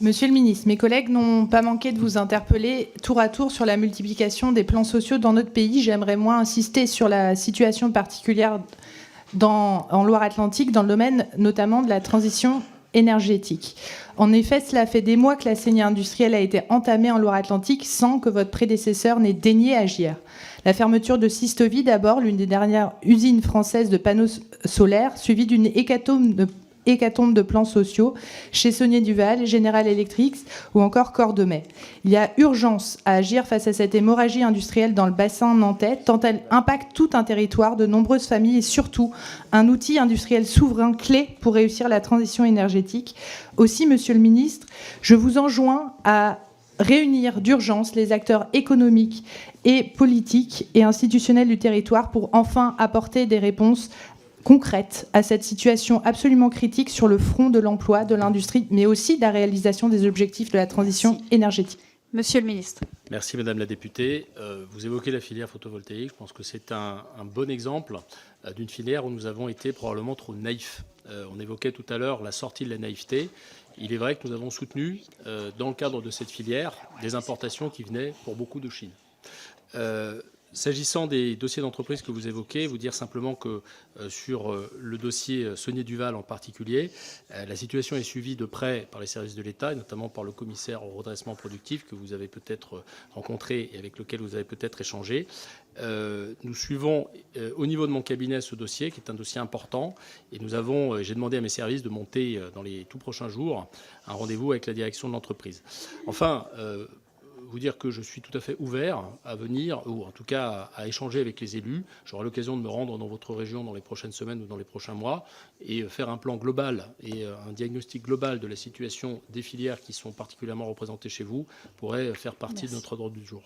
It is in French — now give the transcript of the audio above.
Monsieur le ministre, mes collègues n'ont pas manqué de vous interpeller tour à tour sur la multiplication des plans sociaux dans notre pays. J'aimerais moins insister sur la situation particulière en Loire-Atlantique, dans le domaine notamment de la transition énergétique. En effet, cela fait des mois que la saignée industrielle a été entamée en Loire-Atlantique sans que votre prédécesseur n'ait daigné agir. La fermeture de Systovi, d'abord, l'une des dernières usines françaises de panneaux solaires, suivie d'une hécatombe de plans sociaux chez Saunier Duval, General Electric ou encore Cordemais. Il y a urgence à agir face à cette hémorragie industrielle dans le bassin nantais, tant elle impacte tout un territoire, de nombreuses familles et surtout un outil industriel souverain clé pour réussir la transition énergétique. Aussi, Monsieur le ministre, je vous enjoins à réunir d'urgence les acteurs économiques et politiques et institutionnels du territoire pour enfin apporter des réponses concrète à cette situation absolument critique sur le front de l'emploi, de l'industrie, mais aussi de la réalisation des objectifs de la transition énergétique. Monsieur le ministre. Merci Madame la députée. Vous évoquez la filière photovoltaïque. Je pense que c'est un bon exemple d'une filière où nous avons été probablement trop naïfs. On évoquait tout à l'heure la sortie de la naïveté. Il est vrai que nous avons soutenu, dans le cadre de cette filière, des importations qui venaient pour beaucoup de Chine. S'agissant des dossiers d'entreprise que vous évoquez, vous dire simplement que sur le dossier Saunier Duval en particulier, la situation est suivie de près par les services de l'État et notamment par le commissaire au redressement productif que vous avez peut-être rencontré et avec lequel vous avez peut-être échangé. Nous suivons au niveau de mon cabinet ce dossier qui est un dossier important et j'ai demandé à mes services de monter dans les tout prochains jours un rendez-vous avec la direction de l'entreprise. Enfin, vous dire que je suis tout à fait ouvert à venir, ou en tout cas à échanger avec les élus. J'aurai l'occasion de me rendre dans votre région dans les prochaines semaines ou dans les prochains mois et faire un plan global et un diagnostic global de la situation des filières qui sont particulièrement représentées chez vous pourrait faire partie de notre ordre du jour.